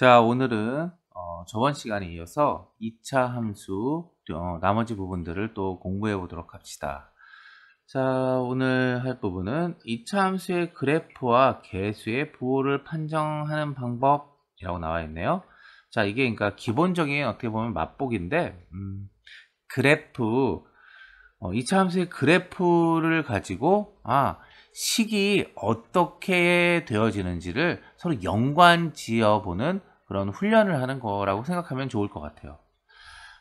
자, 오늘은 저번 시간에 이어서 2차 함수 나머지 부분들을 또 공부해 보도록 합시다. 자, 오늘 할 부분은 2차 함수의 그래프와 계수의 부호를 판정하는 방법이라고 나와 있네요. 자, 이게 그러니까 기본적인 어떻게 보면 맛보기인데 그래프 2차 함수의 그래프를 가지고 식이 어떻게 되어지는지를 서로 연관 지어보는 그런 훈련을 하는 거라고 생각하면 좋을 것 같아요.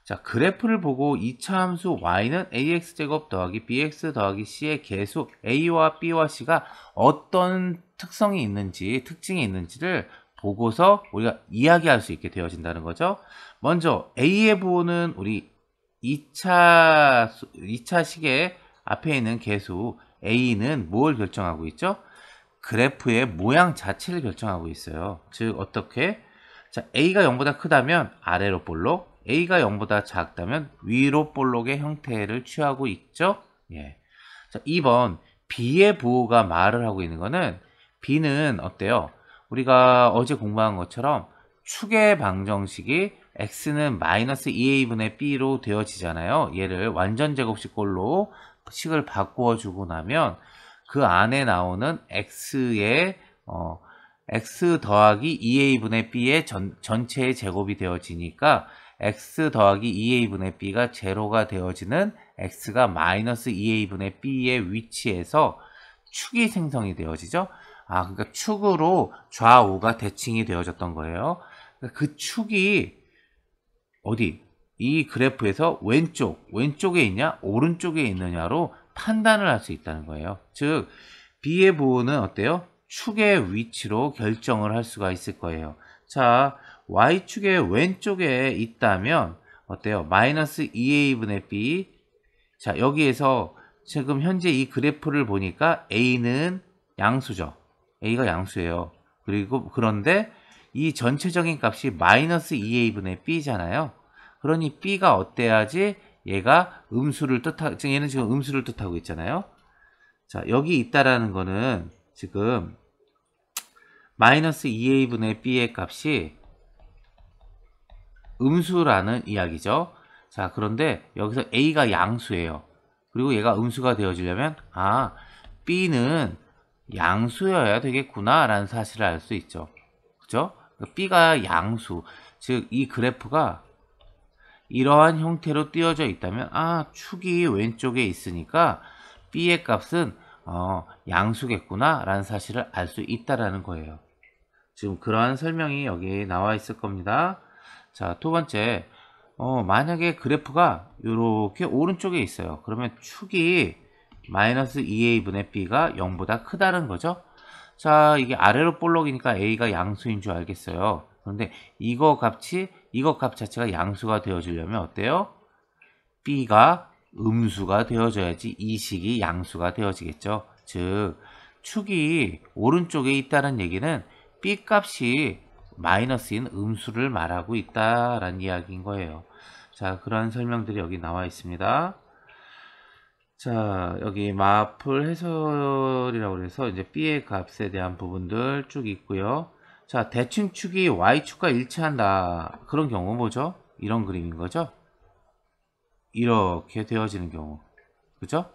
자, 그래프를 보고 2차 함수 y는 ax제곱 더하기 bx 더하기 c의 계수 a와 b와 c가 어떤 특성이 있는지, 특징이 있는지를 보고서 우리가 이야기할 수 있게 되어진다는 거죠. 먼저 a의 부호는 우리 2차 식의 앞에 있는 계수 a는 뭘 결정하고 있죠? 그래프의 모양 자체를 결정하고 있어요. 즉 어떻게? 자, a가 0보다 크다면 아래로 볼록, a가 0보다 작다면 위로 볼록의 형태를 취하고 있죠. 예. 자, 2번 b의 부호가 말을 하고 있는 거는 b는 어때요? 우리가 어제 공부한 것처럼 축의 방정식이 x는 마이너스 2a분의 b로 되어지잖아요. 얘를 완전 제곱식꼴로 식을 바꾸어 주고 나면 그 안에 나오는 x의 x 더하기 2a분의 b의 전체의 제곱이 되어지니까 x 더하기 2a분의 b가 제로가 되어지는 x가 마이너스 2a분의 b의 위치에서 축이 생성이 되어지죠. 그러니까 축으로 좌우가 대칭이 되어졌던 거예요. 그 축이 어디? 이 그래프에서 왼쪽에 있냐, 오른쪽에 있느냐로 판단을 할 수 있다는 거예요. 즉, B의 부호는 어때요? 축의 위치로 결정을 할 수가 있을 거예요. 자, Y축의 왼쪽에 있다면 어때요? 마이너스 2a분의 B. 자, 여기에서 지금 현재 이 그래프를 보니까 A는 양수죠. A가 양수예요. 그런데 이 전체적인 값이 마이너스 2a분의 b잖아요. 그러니 b가 어때야지 얘가 음수를 뜻하고, 얘는 지금 음수를 뜻하고 있잖아요. 자, 여기 있다라는 거는 지금 마이너스 2a분의 b의 값이 음수라는 이야기죠. 자, 그런데 여기서 a가 양수예요. 그리고 얘가 음수가 되어지려면 b는 양수여야 되겠구나 라는 사실을 알 수 있죠. 그죠? b가 양수, 즉 이 그래프가 이러한 형태로 띄어져 있다면 축이 왼쪽에 있으니까 b의 값은 양수겠구나 라는 사실을 알 수 있다라는 거예요. 지금 그러한 설명이 여기 나와 있을 겁니다. 자, 두 번째, 만약에 그래프가 이렇게 오른쪽에 있어요. 그러면 축이 마이너스 2a분의 b가 0보다 크다는 거죠. 자, 이게 아래로 볼록이니까 a가 양수인 줄 알겠어요. 그런데 이거 값 자체가 양수가 되어지려면 어때요? b가 음수가 되어져야지 이 식이 양수가 되어지겠죠. 즉, 축이 오른쪽에 있다는 얘기는 b 값이 마이너스인 음수를 말하고 있다라는 이야기인 거예요. 자, 그런 설명들이 여기 나와 있습니다. 자, 여기 마플 해설이라고 해서 이제 b의 값에 대한 부분들 쭉 있고요. 자, 대칭축이 y축과 일치한다. 그런 경우 뭐죠? 이런 그림인 거죠? 이렇게 되어지는 경우. 그죠?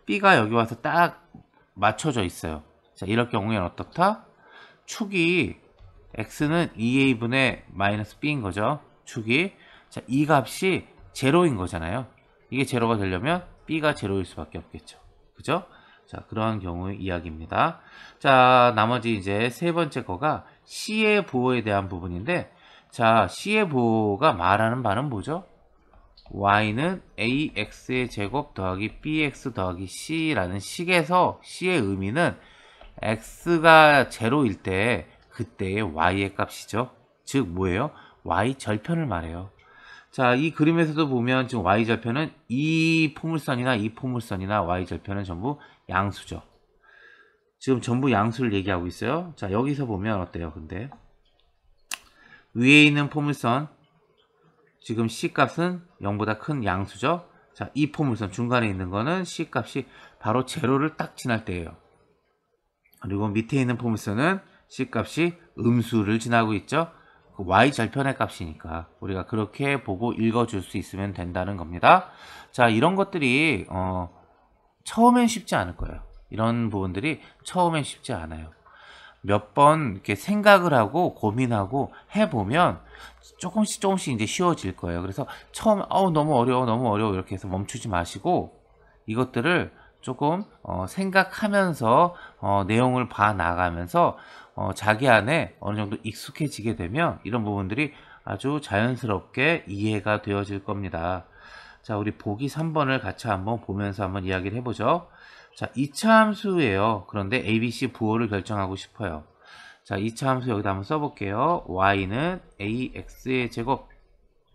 b가 여기 와서 딱 맞춰져 있어요. 자, 이럴 경우에는 어떻다? 축이 x는 2a분의 마이너스 b인 거죠. 축이. 자, 이 값이 제로인 거잖아요. 이게 제로가 되려면 b가 제로일 수밖에 없겠죠. 그죠? 자, 그러한 경우의 이야기입니다. 자, 나머지 이제 세 번째 거가 c의 부호에 대한 부분인데, 자, c의 부호가 말하는 바는 뭐죠? y는 ax의 제곱 더하기 bx 더하기 c라는 식에서 c의 의미는 x가 제로일 때 그때의 y의 값이죠. 즉 뭐예요? y 절편을 말해요. 자, 이 그림에서도 보면 지금 y절편은 이 포물선이나 y절편은 전부 양수죠. 지금 전부 양수를 얘기하고 있어요. 자, 여기서 보면 어때요? 근데 위에 있는 포물선 지금 c값은 0보다 큰 양수죠. 자, 이 포물선 중간에 있는 거는 c값이 바로 제로를 딱 지날 때예요. 그리고 밑에 있는 포물선은 c값이 음수를 지나고 있죠. 그 y 절편의 값이니까 우리가 그렇게 보고 읽어줄 수 있으면 된다는 겁니다. 자, 이런 것들이 처음엔 쉽지 않을 거예요. 이런 부분들이 처음엔 쉽지 않아요. 몇 번 이렇게 생각을 하고 고민하고 해보면 조금씩 이제 쉬워질 거예요. 그래서 처음 너무 어려워 이렇게 해서 멈추지 마시고 이것들을 조금 생각하면서 내용을 봐 나가면서 자기 안에 어느 정도 익숙해지게 되면 이런 부분들이 아주 자연스럽게 이해가 되어질 겁니다. 자, 우리 보기 3번을 같이 한번 보면서 한번 이야기를 해보죠. 자, 2차 함수예요. 그런데 ABC 부호를 결정하고 싶어요. 자, 2차 함수 여기다 한번 써볼게요. y는 ax의 제곱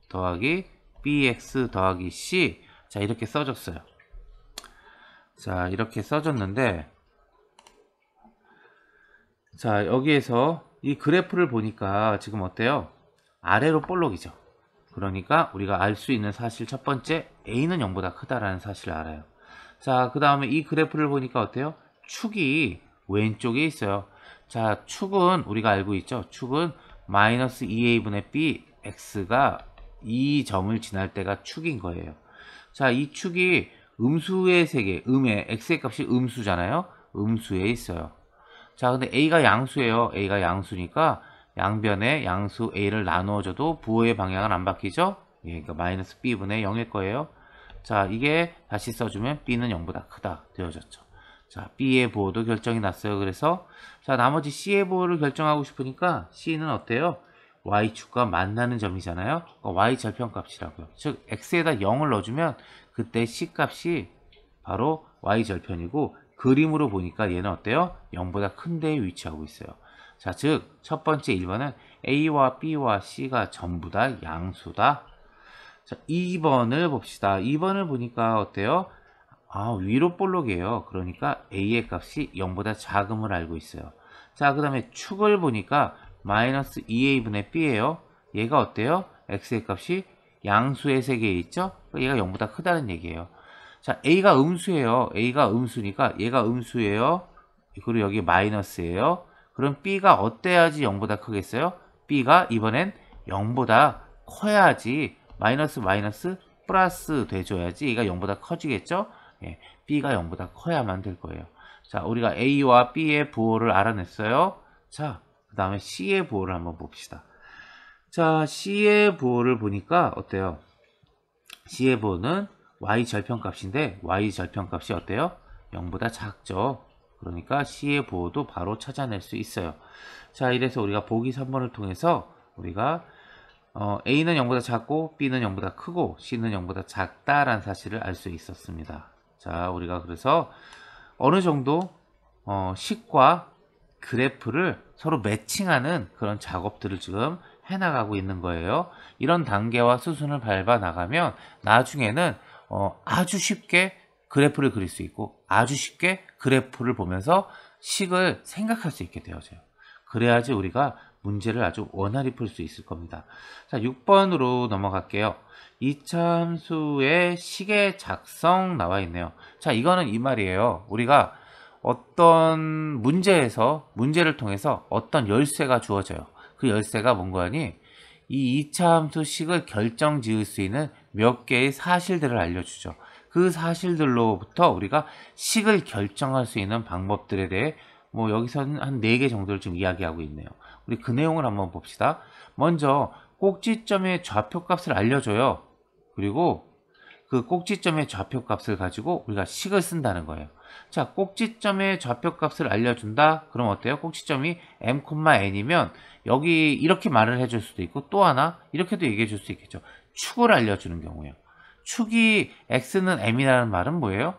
더하기 bx 더하기 c. 자, 이렇게 써줬어요. 자, 이렇게 써줬는데, 자, 여기에서 이 그래프를 보니까 지금 어때요? 아래로 볼록이죠. 그러니까 우리가 알 수 있는 사실 첫 번째, a는 0보다 크다라는 사실을 알아요. 자, 그 다음에 이 그래프를 보니까 어때요? 축이 왼쪽에 있어요. 자, 축은 우리가 알고 있죠. 축은 마이너스 2a분의 b, x가 이 점을 지날 때가 축인 거예요. 자, 이 축이 음수의 세계, 음의 x의 값이 음수잖아요. 음수에 있어요. 자, 근데 a가 양수예요. a가 양수니까 양변에 양수 a를 나누어줘도 부호의 방향은 안 바뀌죠. 예, 그러니까 마이너스 b분의 0일 거예요. 자, 이게 다시 써주면 b는 0보다 크다 되어졌죠. 자, b의 부호도 결정이 났어요. 그래서 자, 나머지 c의 부호를 결정하고 싶으니까 c는 어때요? y축과 만나는 점이잖아요. y 절편값이라고요. 즉 x에다 0을 넣어주면 그때 c 값이 바로 y 절편이고 그림으로 보니까 얘는 어때요? 0보다 큰 데에 위치하고 있어요. 자, 즉 첫 번째 1번은 a와 b와 c가 전부 다 양수다. 자, 2번을 봅시다. 2번을 보니까 어때요? 위로 볼록이에요. 그러니까 a의 값이 0보다 작음을 알고 있어요. 자, 그 다음에 축을 보니까 마이너스 2a분의 b예요. 얘가 어때요? x의 값이 양수의 세계에 있죠? 얘가 0보다 크다는 얘기예요. 자, a가 음수예요. a가 음수니까 얘가 음수예요. 그리고 여기 마이너스예요. 그럼 b가 어때야지 0보다 크겠어요? b가 이번엔 0보다 커야지 마이너스 플러스 돼줘야지 얘가 0보다 커지겠죠? 예, b가 0보다 커야만 될 거예요. 자, 우리가 a와 b의 부호를 알아냈어요. 자, 그 다음에 c의 부호를 한번 봅시다. 자, c의 부호를 보니까 어때요? c의 부호는 y 절편값인데 y 절편값이 어때요? 0보다 작죠. 그러니까 c의 부호도 바로 찾아낼 수 있어요. 자, 이래서 우리가 보기 3번을 통해서 우리가 a는 0보다 작고 b는 0보다 크고 c는 0보다 작다라는 사실을 알 수 있었습니다. 자, 우리가 그래서 어느 정도 식과 그래프를 서로 매칭하는 그런 작업들을 지금 해나가고 있는 거예요. 이런 단계와 수순을 밟아 나가면 나중에는 아주 쉽게 그래프를 그릴 수 있고 아주 쉽게 그래프를 보면서 식을 생각할 수 있게 되어져요. 그래야지 우리가 문제를 아주 원활히 풀 수 있을 겁니다. 자, 6번으로 넘어갈게요. 2차 함수의 식의 작성 나와 있네요. 자, 이거는 이 말이에요. 우리가 어떤 문제를 통해서 어떤 열쇠가 주어져요. 그 열쇠가 뭔 거니? 이 2차 함수 식을 결정 지을 수 있는 몇 개의 사실들을 알려주죠. 그 사실들로부터 우리가 식을 결정할 수 있는 방법들에 대해 여기서는 한 4개 정도를 좀 이야기하고 있네요. 우리 그 내용을 한번 봅시다. 먼저 꼭지점의 좌표값을 알려줘요. 그리고 그 꼭지점의 좌표값을 가지고 우리가 식을 쓴다는 거예요. 자, 꼭지점의 좌표값을 알려준다? 그럼 어때요? 꼭지점이 m,n이면 여기 이렇게 말을 해줄 수도 있고 또 하나 이렇게도 얘기해 줄 수 있겠죠. 축을 알려주는 경우에요. 축이 x는 m이라는 말은 뭐예요?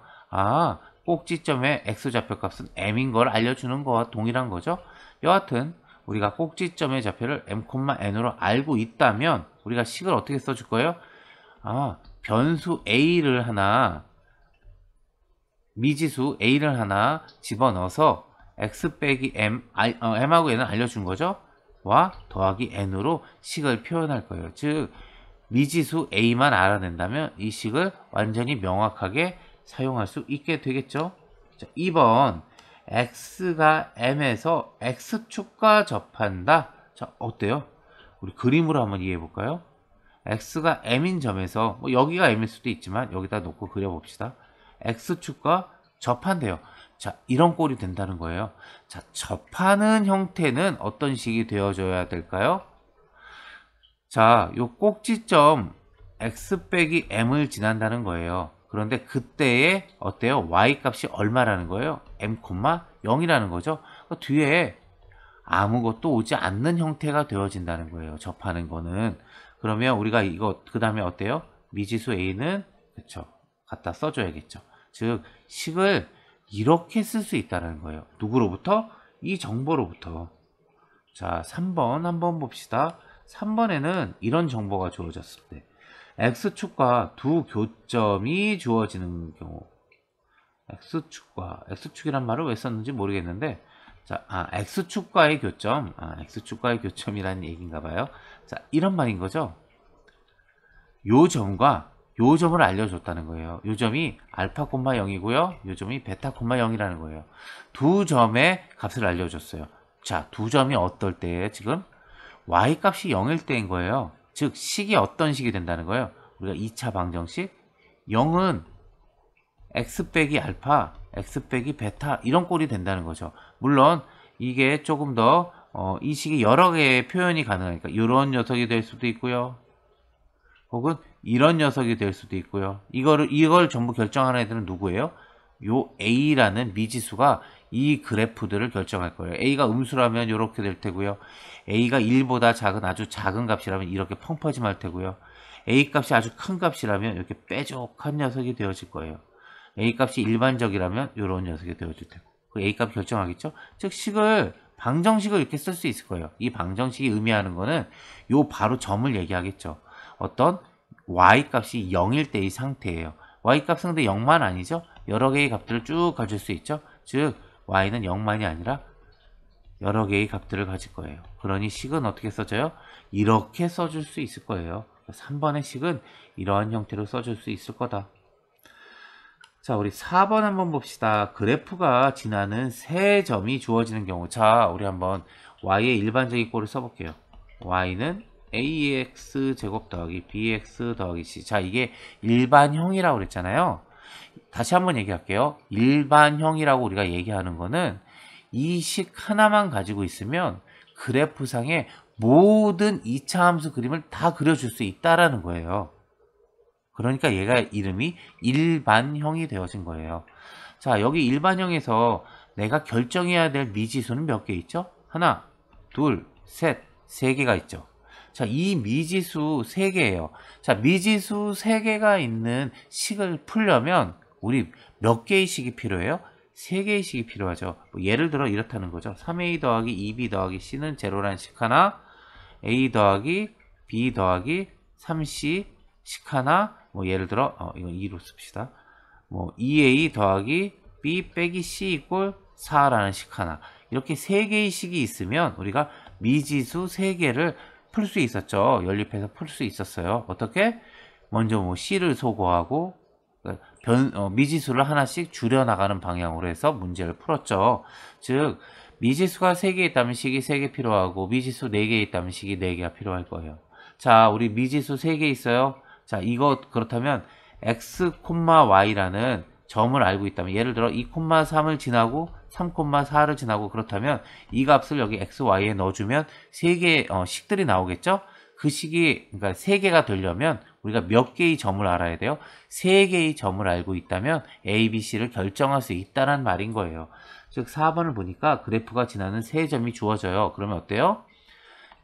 꼭지점의 x좌표값은 m인 걸 알려주는 거와 동일한 거죠. 여하튼 우리가 꼭지점의 좌표를 m,n으로 알고 있다면 우리가 식을 어떻게 써줄 거예요? 변수 a를 하나, 미지수 a를 하나 집어넣어서 x 빼기 m하고 n을 알려준 거죠. 와 더하기 n으로 식을 표현할 거예요. 즉 미지수 a만 알아낸다면 이 식을 완전히 명확하게 사용할 수 있게 되겠죠. 자, 2번 x가 m에서 x축과 접한다. 자, 어때요? 우리 그림으로 한번 이해해 볼까요? x가 m인 점에서 뭐 여기가 m일 수도 있지만 여기다 놓고 그려봅시다. x축과 접한대요. 자, 이런 꼴이 된다는 거예요. 자, 접하는 형태는 어떤 식이 되어줘야 될까요? 자, 요 꼭지점 x 빼기 m을 지난다는 거예요. 그런데 그때의 어때요? y 값이 얼마라는 거예요? m, 0이라는 거죠. 그 뒤에 아무것도 오지 않는 형태가 되어진다는 거예요. 접하는 거는. 그러면 우리가 이거 그 다음에 어때요? 미지수 a는 그쵸, 갖다 써줘야겠죠. 즉 식을 이렇게 쓸 수 있다는 거예요. 누구로부터? 이 정보로부터. 자, 3번 한번 봅시다. 3번에는 이런 정보가 주어졌을 때 x축과 두 교점이 주어지는 경우, x축이란 말을 왜 썼는지 모르겠는데, 자, x축과의 교점, x축과의 교점이라는 얘기인가 봐요. 자, 이런 말인 거죠. 요 점과 요 점을 알려줬다는 거예요. 요 점이 알파, 0이고요. 요 점이 베타, 0이라는 거예요. 두 점의 값을 알려줬어요. 자, 두 점이 어떨 때에 지금 y 값이 0일 때인 거예요. 즉 식이 어떤 식이 된다는 거예요. 우리가 2차 방정식 0은 x 빼기 알파, x 빼기 베타 이런 꼴이 된다는 거죠. 물론 이게 조금 더 이 식이 여러 개의 표현이 가능하니까 이런 녀석이 될 수도 있고요. 혹은 이런 녀석이 될 수도 있고요. 이걸 전부 결정하는 애들은 누구예요? 요 a라는 미지수가 이 그래프들을 결정할 거예요. a가 음수라면 이렇게 될 테고요. a가 1보다 작은 아주 작은 값이라면 이렇게 펑퍼짐할 테고요. a 값이 아주 큰 값이라면 이렇게 뾰족한 녀석이 되어질 거예요. a 값이 일반적이라면 이런 녀석이 되어질 테고. 그 a 값 결정하겠죠? 즉 방정식을 이렇게 쓸 수 있을 거예요. 이 방정식이 의미하는 거는 요 바로 점을 얘기하겠죠. 어떤 y 값이 0일 때의 상태예요. y 값 상대 0만 아니죠? 여러 개의 값들을 쭉 가질 수 있죠. 즉 y는 0만이 아니라 여러 개의 값들을 가질 거예요. 그러니 식은 어떻게 써져요? 이렇게 써줄 수 있을 거예요. 3번의 식은 이러한 형태로 써줄 수 있을 거다. 자, 우리 4번 한번 봅시다. 그래프가 지나는 세 점이 주어지는 경우. 자, 우리 한번 y의 일반적인 꼴을 써볼게요. y는 ax 제곱 더하기 bx 더하기 c. 자, 이게 일반형이라고 그랬잖아요. 다시 한번 얘기할게요. 일반형이라고 우리가 얘기하는 거는 이 식 하나만 가지고 있으면 그래프상의 모든 2차 함수 그림을 다 그려줄 수 있다라는 거예요. 그러니까 얘가 이름이 일반형이 되어진 거예요. 자, 여기 일반형에서 내가 결정해야 될 미지수는 몇 개 있죠? 하나, 둘, 셋, 세 개가 있죠. 자, 이 미지수 3개예요. 자, 미지수 3개가 있는 식을 풀려면 우리 몇 개의 식이 필요해요? 3개의 식이 필요하죠. 뭐 예를 들어 이렇다는 거죠. 3a 더하기 2b 더하기 c는 제로라는 식 하나, a 더하기 b 더하기 3c 식 하나, 뭐 예를 들어 이건 2로 씁시다. 뭐 2a 더하기 b 빼기 c 이꼴 4라는 식 하나. 이렇게 3개의 식이 있으면 우리가 미지수 3개를 풀 수 있었죠. 연립해서 풀 수 있었어요. 어떻게? 먼저 뭐 c를 소거하고 미지수를 하나씩 줄여나가는 방향으로 해서 문제를 풀었죠. 즉 미지수가 3개 있다면 식이 3개 필요하고 미지수 4개 있다면 식이 4개가 필요할 거예요. 자, 우리 미지수 3개 있어요. 자, 이거 그렇다면 x, y라는 점을 알고 있다면 예를 들어 2,3을 지나고 3,4를 지나고 그렇다면 이 값을 여기 x, y에 넣어주면 3개의 식들이 나오겠죠? 그 식이 그러니까 3개가 되려면 우리가 몇 개의 점을 알아야 돼요? 3개의 점을 알고 있다면 a, b, c를 결정할 수 있다는 말인 거예요. 즉 4번을 보니까 그래프가 지나는 3점이 주어져요. 그러면 어때요?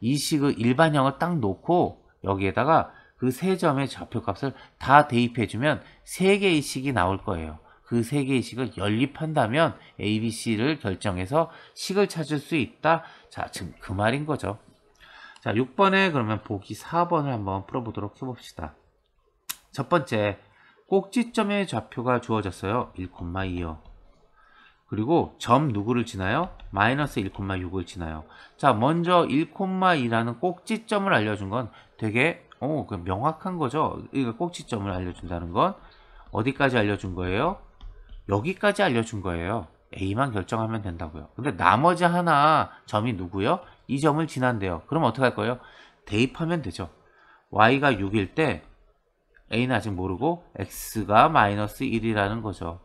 이 식의 일반형을 딱 놓고 여기에다가 그 3점의 좌표값을 다 대입해주면 3개의 식이 나올 거예요. 그 3개의 식을 연립한다면 A, B, C를 결정해서 식을 찾을 수 있다. 자, 지금 그 말인 거죠. 자, 6번에 그러면 보기 4번을 한번 풀어보도록 해봅시다. 첫 번째, 꼭지점의 좌표가 주어졌어요. 1,2요. 그리고 점 누구를 지나요? 마이너스 1,6을 지나요. 자, 먼저 1,2라는 꼭지점을 알려준 건 되게 명확한 거죠. 이거 꼭지점을 알려준다는 건 어디까지 알려준 거예요? 여기까지 알려준 거예요. A만 결정하면 된다고요. 근데 나머지 하나 점이 누구요? 이 점을 지난대요. 그럼 어떻게 할 거예요? 대입하면 되죠. y가 6일 때 a는 아직 모르고 x가 마이너스 1이라는 거죠.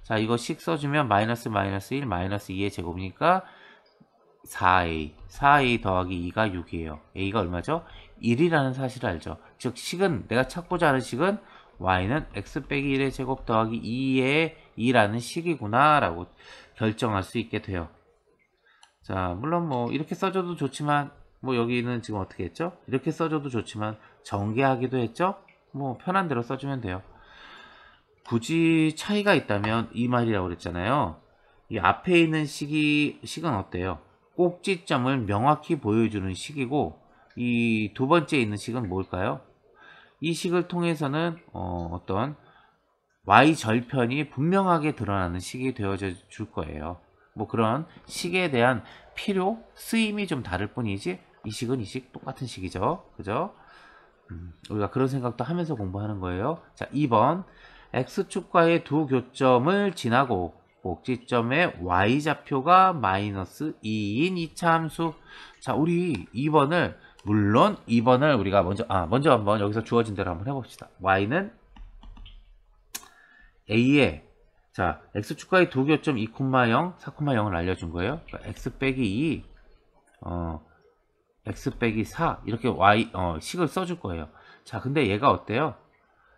자, 이거 식 써주면 마이너스 1 마이너스 2의 제곱이니까 4a 4a 더하기 2가 6이에요. a가 얼마죠? 1이라는 사실을 알죠. 즉 식은 내가 찾고자 하는 식은 y는 x 빼기 1의 제곱 더하기 2의 2라는 식이구나 라고 결정할 수 있게 돼요. 자, 물론 뭐 이렇게 써줘도 좋지만 뭐 여기는 지금 어떻게 했죠? 이렇게 써줘도 좋지만 전개하기도 했죠? 뭐 편한 대로 써주면 돼요. 굳이 차이가 있다면 이 말이라고 그랬잖아요. 이 앞에 있는 식은 어때요? 꼭지점을 명확히 보여주는 식이고 이 두 번째 있는 식은 뭘까요? 이 식을 통해서는 어떤 y절편이 분명하게 드러나는 식이 되어져 줄 거예요. 뭐 그런 식에 대한 필요, 쓰임이 좀 다를 뿐이지 이 식은 이 식 똑같은 식이죠. 그죠? 우리가 그런 생각도 하면서 공부하는 거예요. 자, 2번 x축과의 두 교점을 지나고 꼭지점의 y좌표가 마이너스 2인 이차함수. 자, 우리 2번을 물론 2번을 우리가 먼저 한번 여기서 주어진 대로 한번 해봅시다. y는 a에 자 x축과의 두 교점 2,0, 4,0을 알려준 거예요. 그러니까 x 빼기 2 x 빼기 4 이렇게 식을 써줄 거예요. 자, 근데 얘가 어때요?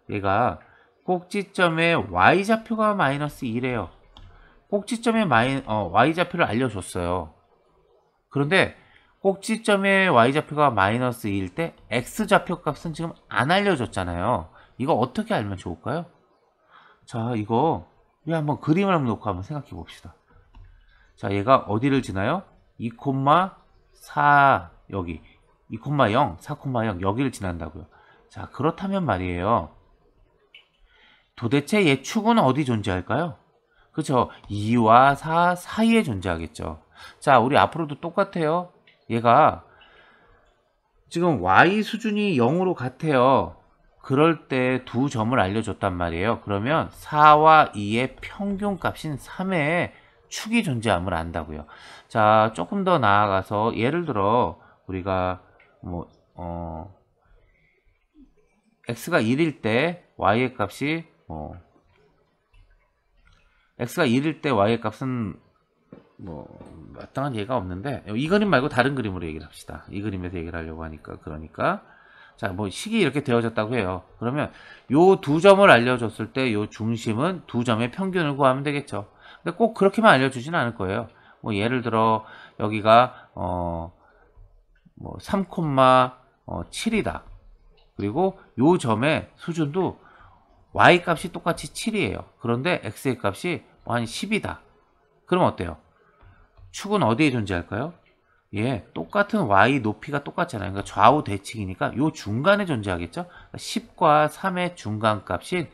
얘가 꼭지점의 y좌표가 마이너스 2래요. 꼭지점의 y좌표를 알려줬어요. 그런데 꼭지점의 y좌표가 마이너스 2일 때 x좌표 값은 지금 안 알려줬잖아요. 이거 어떻게 알면 좋을까요? 자, 이거 우리 한번 그림을 한번 놓고 한번 생각해 봅시다. 자, 얘가 어디를 지나요? 2,4 여기 2,0, 4,0 여기를 지난다고요. 자, 그렇다면 말이에요. 도대체 얘 축은 어디 존재할까요? 그쵸? 2와 4 사이에 존재하겠죠. 자, 우리 앞으로도 똑같아요. 얘가 지금 y 수준이 0으로 같아요. 그럴 때 두 점을 알려줬단 말이에요. 그러면 4와 2의 평균값인 3의 축이 존재함을 안다고요. 자, 조금 더 나아가서 예를 들어 우리가 x가 1일 때 y의 값이 x가 1일 때 y의 값은 마땅한 예가 없는데 이 그림 말고 다른 그림으로 얘기를 합시다. 이 그림에서 얘기를 하려고 하니까 그러니까 자, 식이 이렇게 되어졌다고 해요. 그러면 요 두 점을 알려줬을 때 요 중심은 두 점의 평균을 구하면 되겠죠. 근데 꼭 그렇게만 알려주진 않을 거예요. 예를 들어 여기가 3,7이다. 그리고 요 점의 수준도 y 값이 똑같이 7이에요. 그런데 x의 값이 한 10이다. 그럼 어때요? 축은 어디에 존재할까요? 예, 똑같은 y 높이가 똑같잖아요. 그러니까 좌우 대칭이니까 요 중간에 존재하겠죠? 10과 3의 중간값인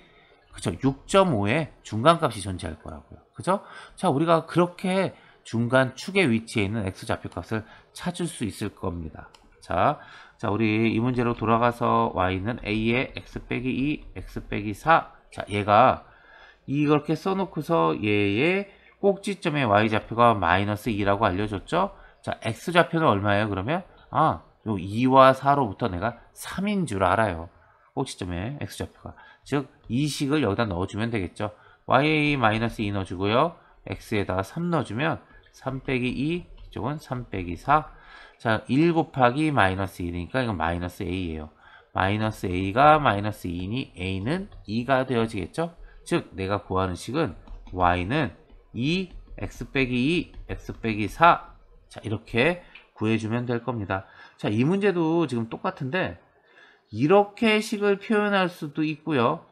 그쵸? 6.5의 중간값이 존재할 거라고요. 그죠? 자, 우리가 그렇게 중간 축의 위치에 있는 x좌표 값을 찾을 수 있을 겁니다. 자, 우리 이 문제로 돌아가서 y는 a의 x 빼기 2, x 빼기 4. 자, 얘가 이렇게 써놓고서 얘의 꼭지점의 y좌표가 마이너스 2라고 알려줬죠? 자, x좌표는 얼마예요, 그러면? 요 2와 4로부터 내가 3인 줄 알아요. 꼭지점의 x좌표가. 즉, 이 식을 여기다 넣어주면 되겠죠. y-2 넣어주고요. x에다가 3 넣어주면 3 빼기 2, 이쪽은 3 빼기 4. 자, 1 곱하기 마이너스 1이니까 이건 마이너스 a예요. 마이너스 a가 마이너스 2이니 a는 2가 되어지겠죠? 즉, 내가 구하는 식은 y는 2, x 빼기 2, x 빼기 4. 자, 이렇게 구해주면 될 겁니다. 자, 이 문제도 지금 똑같은데 이렇게 식을 표현할 수도 있고요.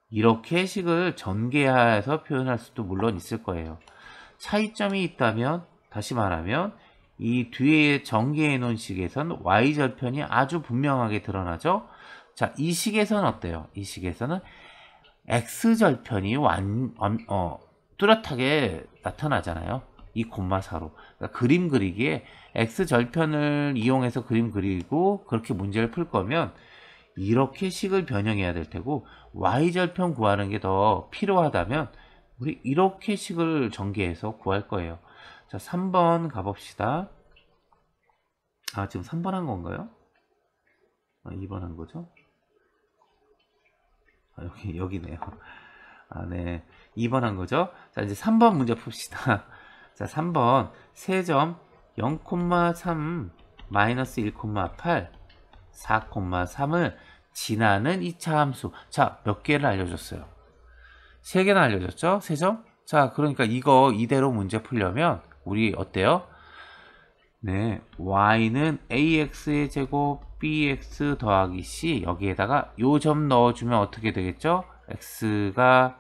이렇게 식을 전개해서 표현할 수도 물론 있을 거예요. 차이점이 있다면 다시 말하면 이 뒤에 전개해 놓은 식에서는 y절편이 아주 분명하게 드러나죠. 자, 이 식에서는 어때요? 이 식에서는 x절편이 뚜렷하게 나타나잖아요. 이 4로. 그러니까 그림 그리기에 x절편을 이용해서 그림 그리고 그렇게 문제를 풀 거면 이렇게 식을 변형해야 될 테고 y절편 구하는 게 더 필요하다면 우리 이렇게 식을 전개해서 구할 거예요. 자, 3번 가봅시다. 지금 3번 한 건가요? 2번 한 거죠? 여기네요. 네. 2번 한 거죠? 자, 이제 3번 문제 풉시다. 자, 3번. 세점 0,3 마이너스 1,8 4,3을 지나는 2차 함수. 자, 몇 개를 알려줬어요? 3개나 알려줬죠? 세점? 자, 그러니까 이거 이대로 문제 풀려면 우리 어때요? 네, y는 ax의 제곱 bx 더하기 c, 여기에다가 요 점 넣어주면 어떻게 되겠죠? x가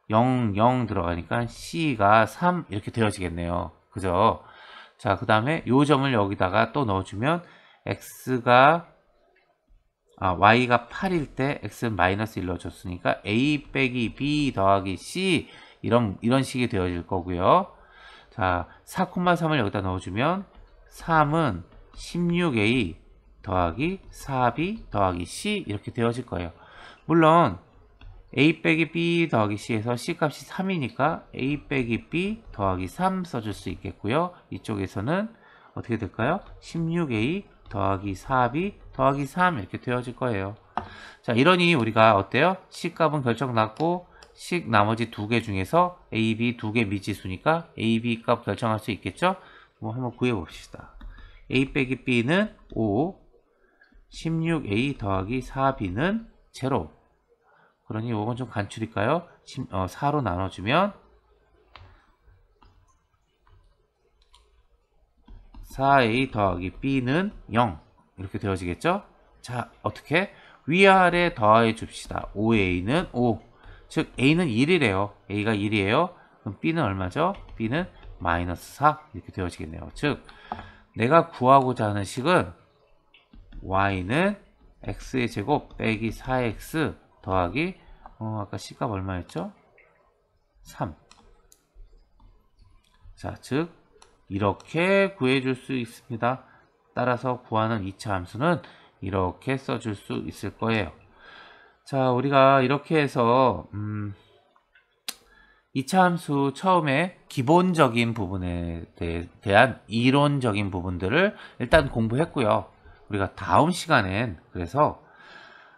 0, 0 들어가니까 c가 3 이렇게 되어지겠네요. 그죠? 자, 그 다음에 요 점을 여기다가 또 넣어주면 y가 8일 때 x는 마이너스 1 넣어줬으니까 a 빼기 b 더하기 c 이런 식이 되어질 거고요. 자, 4,3을 여기다 넣어주면 3은 16a 더하기 4b 더하기 c 이렇게 되어질 거예요. 물론 a 빼기 b 더하기 c에서 c 값이 3이니까 a 빼기 b 더하기 3 써줄 수 있겠고요. 이쪽에서는 어떻게 될까요? 16a 더하기 4b 더하기 3 이렇게 되어질 거예요. 자, 이러니 우리가 어때요? c 값은 결정 났고 c 나머지 두 개 중에서 a, b 두 개 미지수니까 a, b 값 결정할 수 있겠죠? 뭐 한번 구해봅시다. a 빼기 b는 5, 16a 더하기 4b는 0. 그러니 이건 좀 간추릴까요? 4로 나눠주면 4a 더하기 b는 0 이렇게 되어지겠죠? 자, 어떻게? 위아래 더해 줍시다. 5a는 5, 즉 a는 1이래요. a가 1이에요. 그럼 b는 얼마죠? b는 마이너스 4 이렇게 되어지겠네요. 즉 내가 구하고자 하는 식은 y는 x의 제곱 빼기 4x 더하기 아까 c값 얼마였죠? 3. 자, 즉 이렇게 구해줄 수 있습니다. 따라서 구하는 2차 함수는 이렇게 써줄 수 있을 거예요. 자, 우리가 이렇게 해서 2차 함수 처음에 기본적인 부분에 대한 이론적인 부분들을 일단 공부했고요. 우리가 다음 시간엔 그래서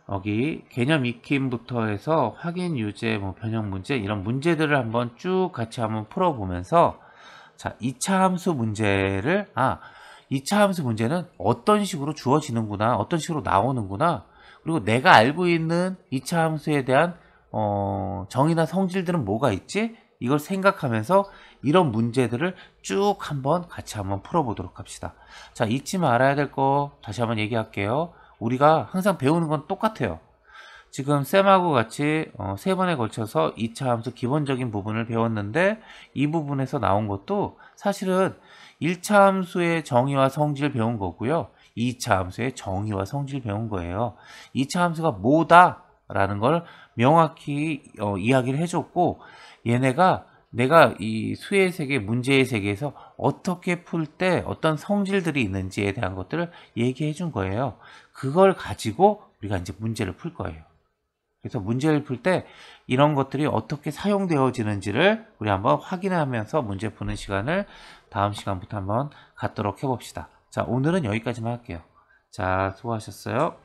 여기 개념 익힘부터 해서 확인 유제, 변형 문제 이런 문제들을 한번 쭉 같이 한번 풀어보면서 자, 2차 함수 문제를 2차 함수 문제는 어떤 식으로 주어지는구나, 어떤 식으로 나오는구나, 그리고 내가 알고 있는 2차 함수에 대한 정의나 성질들은 뭐가 있지? 이걸 생각하면서 이런 문제들을 쭉 같이 한번 풀어보도록 합시다. 자, 잊지 말아야 될 거 다시 한번 얘기할게요. 우리가 항상 배우는 건 똑같아요. 지금 쌤하고 같이 3번에 걸쳐서 2차 함수 기본적인 부분을 배웠는데 이 부분에서 나온 것도 사실은 1차 함수의 정의와 성질 배운 거고요. 2차 함수의 정의와 성질 배운 거예요. 2차 함수가 뭐다 라는 걸 명확히 이야기를 해줬고, 얘네가 내가 이 수의 세계, 문제의 세계에서 어떻게 풀 때 어떤 성질들이 있는지에 대한 것들을 얘기해 준 거예요. 그걸 가지고 우리가 이제 문제를 풀 거예요. 그래서 문제를 풀 때 이런 것들이 어떻게 사용되어지는지를 우리 한번 확인하면서 문제 푸는 시간을 다음 시간부터 한번 갖도록 해봅시다. 자, 오늘은 여기까지만 할게요. 자, 수고하셨어요.